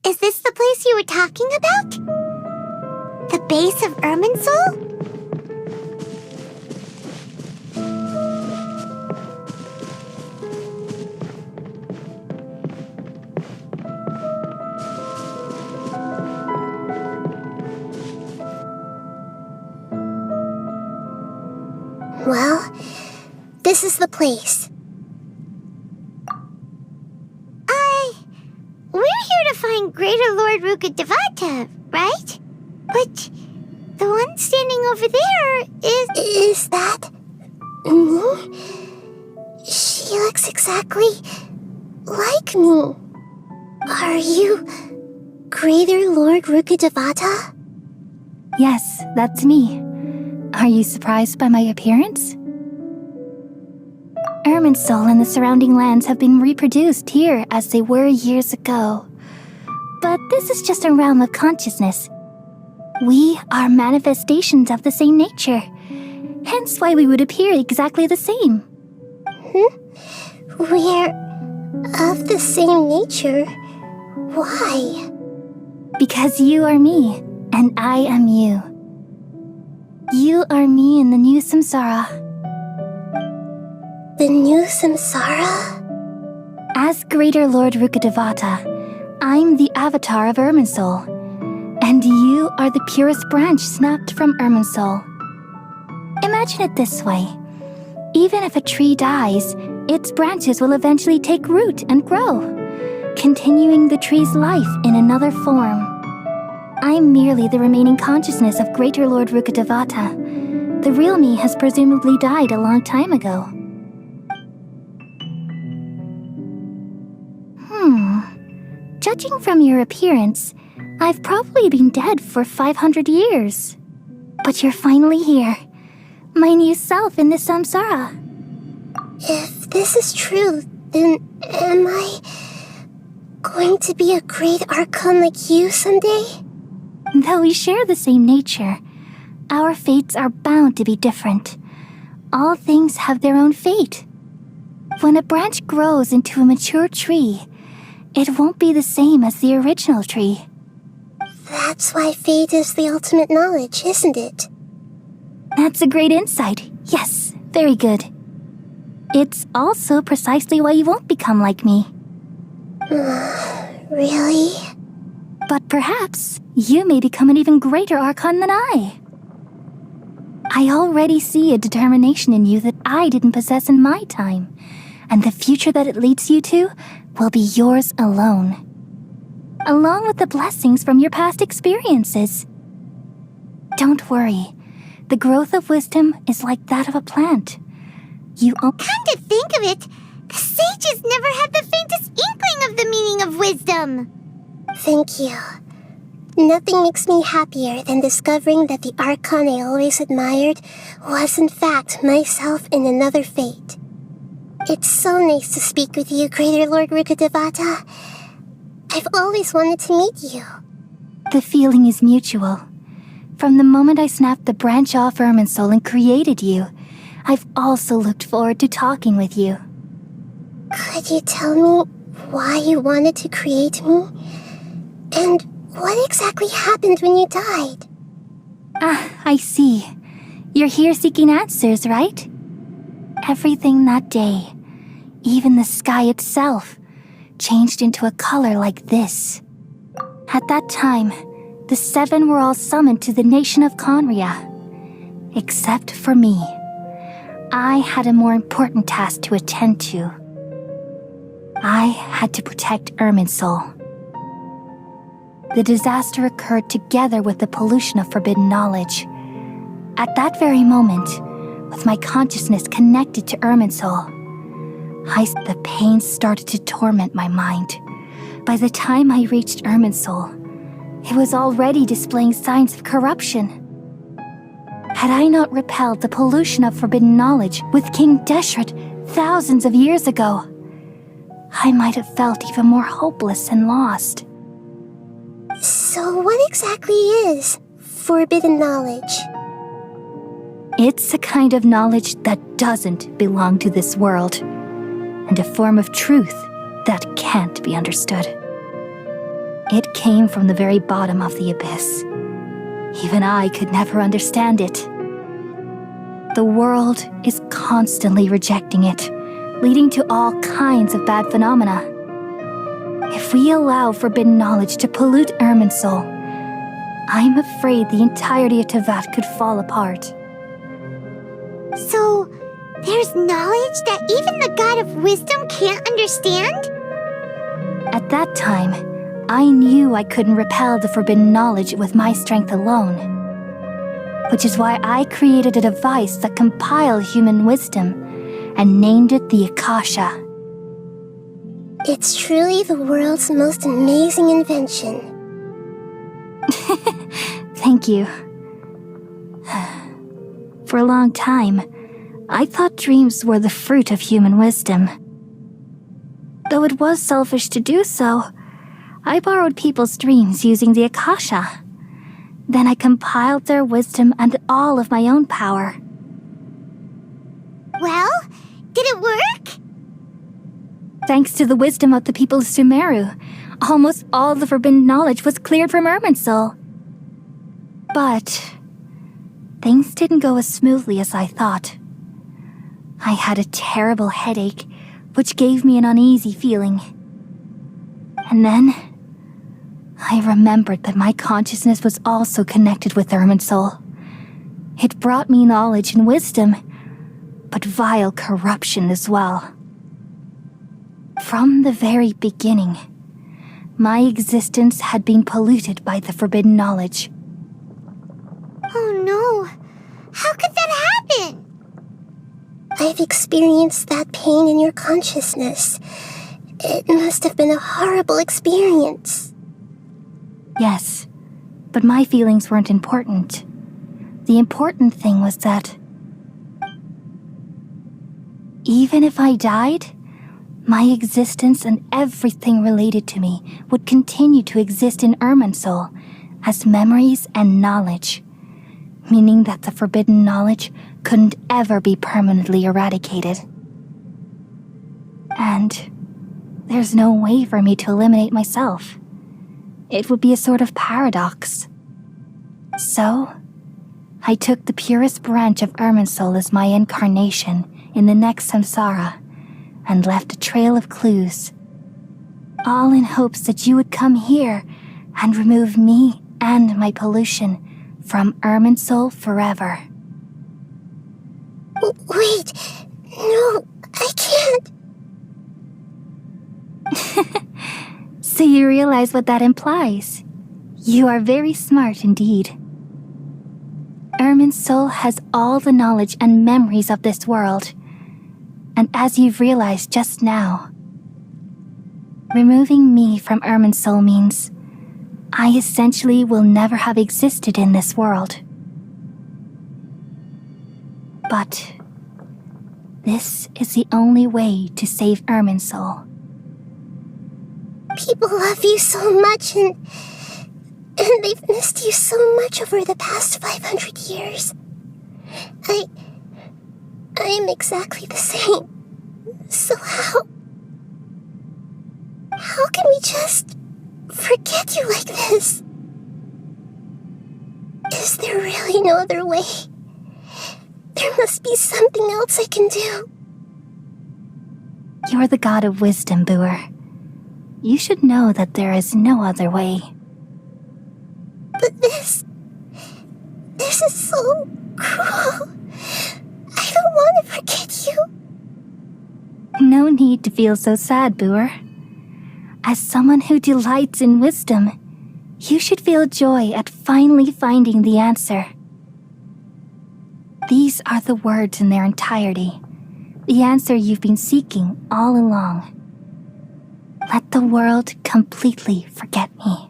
is this the place you were talking about? The base of Irminsul? Well, this is the place. We're here to find Greater Lord Rukkhadevata, right? But the one standing over there is... Is that me? She looks exactly like me. Are you Greater Lord Rukkhadevata? Yes, that's me. Are you surprised by my appearance? Irminsul and the surrounding lands have been reproduced here as they were years ago. But this is just a realm of consciousness. We are manifestations of the same nature, hence why we would appear exactly the same. We're of the same nature. Why? Because you are me, and I am you. You are me in the new samsara. The new samsara? As Greater Lord Rukkhadevata, I'm the avatar of Irminsul, and you are the purest branch snapped from Irminsul. Imagine it this way. Even if a tree dies, its branches will eventually take root and grow, continuing the tree's life in another form. I'm merely the remaining consciousness of Greater Lord Rukkhadevata. The real me has presumably died a long time ago. Judging from your appearance, I've probably been dead for 500 years. But you're finally here, my new self in the samsara. If this is true, then am I going to be a great archon like you someday? Though we share the same nature, our fates are bound to be different. All things have their own fate. When a branch grows into a mature tree, it won't be the same as the original tree. That's why fate is the ultimate knowledge, isn't it? That's a great insight. Yes, very good. It's also precisely why you won't become like me. Really? But perhaps you may become an even greater archon than I. I already see a determination in you that I didn't possess in my time, and the future that it leads you to will be yours alone, along with the blessings from your past experiences. Don't worry, the growth of wisdom is like that of a plant. Come to think of it, the sages never had the faintest inkling of the meaning of wisdom. Thank you. Nothing makes me happier than discovering that the archon I always admired was in fact myself in another fate. It's so nice to speak with you, Greater Lord Rukkhadevata. I've always wanted to meet you. The feeling is mutual. From the moment I snapped the branch off Irminsul and created you, I've also looked forward to talking with you. Could you tell me why you wanted to create me? And what exactly happened when you died? I see. You're here seeking answers, right? Everything that day, even the sky itself, changed into a color like this. At that time, the seven were all summoned to the nation of Conria. Except for me. I had a more important task to attend to. I had to protect Irminsul. The disaster occurred together with the pollution of forbidden knowledge. At that very moment, with my consciousness connected to Irminsul, the pain started to torment my mind. By the time I reached Irminsul, it was already displaying signs of corruption. Had I not repelled the pollution of forbidden knowledge with King Deshret thousands of years ago, I might have felt even more hopeless and lost. So what exactly is forbidden knowledge? It's a kind of knowledge that doesn't belong to this world, and a form of truth that can't be understood. It came from the very bottom of the abyss. Even I could never understand it. The world is constantly rejecting it, leading to all kinds of bad phenomena. If we allow forbidden knowledge to pollute Irminsul, I'm afraid the entirety of Teyvat could fall apart. So, there's knowledge that even the God of Wisdom can't understand? At that time, I knew I couldn't repel the forbidden knowledge with my strength alone. Which is why I created a device that compiled human wisdom and named it the Akasha. It's truly the world's most amazing invention. Thank you. For a long time, I thought dreams were the fruit of human wisdom. Though it was selfish to do so, I borrowed people's dreams using the Akasha. Then I compiled their wisdom and all of my own power. Well, did it work? Thanks to the wisdom of the people of Sumeru, almost all the forbidden knowledge was cleared from Irminsul. But things didn't go as smoothly as I thought. I had a terrible headache, which gave me an uneasy feeling. And then I remembered that my consciousness was also connected with Irminsul. It brought me knowledge and wisdom, but vile corruption as well. From the very beginning, my existence had been polluted by the forbidden knowledge. Oh no, how could that happen? I've experienced that pain in your consciousness. It must have been a horrible experience. Yes, but my feelings weren't important. The important thing was that even if I died, my existence and everything related to me would continue to exist in Irminsul as memories and knowledge, meaning that the forbidden knowledge couldn't ever be permanently eradicated. And there's no way for me to eliminate myself. It would be a sort of paradox. So, I took the purest branch of Irminsul as my incarnation in the next samsara, and left a trail of clues, all in hopes that you would come here and remove me and my pollution from Irminsul forever. Wait, no, I can't. So you realize what that implies. You are very smart indeed. Irminsul has all the knowledge and memories of this world. And as you've realized just now, removing me from Irminsul means I essentially will never have existed in this world. But this is the only way to save Irminsul. People love you so much and they've missed you so much over the past 500 years. I am exactly the same. So how can we just forget you like this? Is there really no other way? There must be something else I can do. You're the god of wisdom, Boer. You should know that there is no other way. But this is so cruel. I don't want to forget you. No need to feel so sad, Boer. As someone who delights in wisdom, you should feel joy at finally finding the answer. These are the words in their entirety, the answer you've been seeking all along. Let the world completely forget me.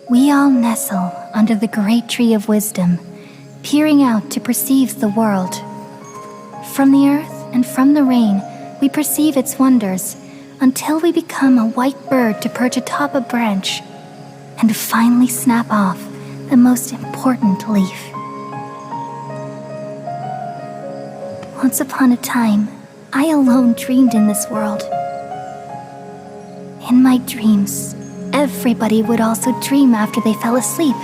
We all nestle under the great tree of wisdom, peering out to perceive the world. From the earth and from the rain, we perceive its wonders until we become a white bird to perch atop a branch and finally snap off the most important leaf. Once upon a time, I alone dreamed in this world. In my dreams, everybody would also dream after they fell asleep.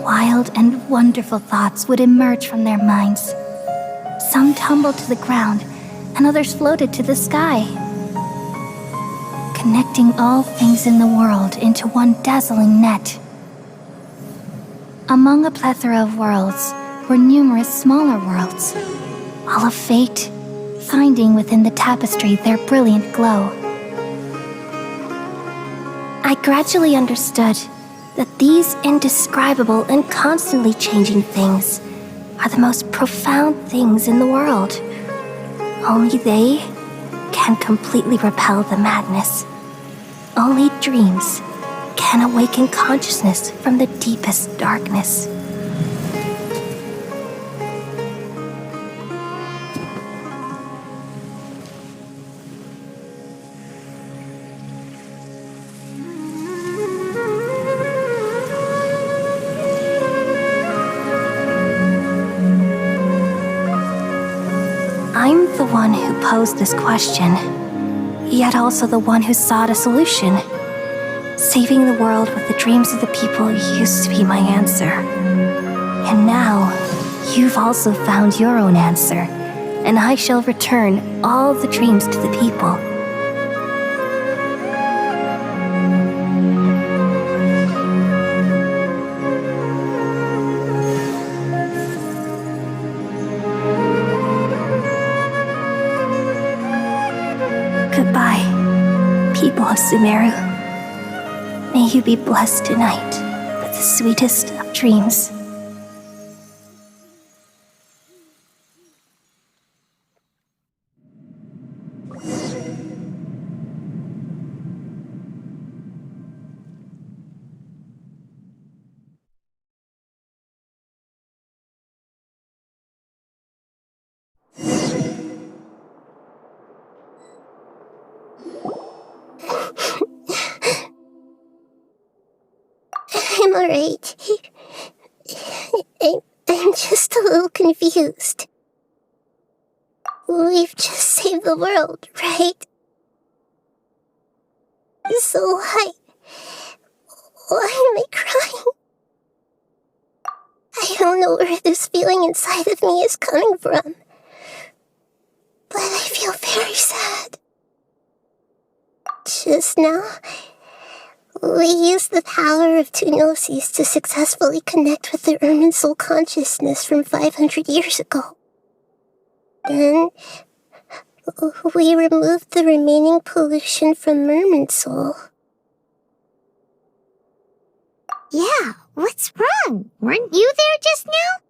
Wild and wonderful thoughts would emerge from their minds. Some tumbled to the ground, and others floated to the sky, connecting all things in the world into one dazzling net. Among a plethora of worlds were numerous smaller worlds, all of fate, finding within the tapestry their brilliant glow. I gradually understood that these indescribable and constantly changing things are the most profound things in the world. Only they can completely repel the madness. Only dreams can awaken consciousness from the deepest darkness. I'm the one who posed this question, yet also the one who sought a solution. Saving the world with the dreams of the people used to be my answer. And now, you've also found your own answer, and I shall return all the dreams to the people. Goodbye, people of Sumeru. May you be blessed tonight with the sweetest of dreams. I'm alright. I'm just a little confused. We've just saved the world, right? So why am I crying? I don't know where this feeling inside of me is coming from, but I feel very sad. Just now, we used the power of two gnosis to successfully connect with the Ermin soul consciousness from 500 years ago. Then, we removed the remaining pollution from Merman soul. Yeah, what's wrong? Weren't you there just now?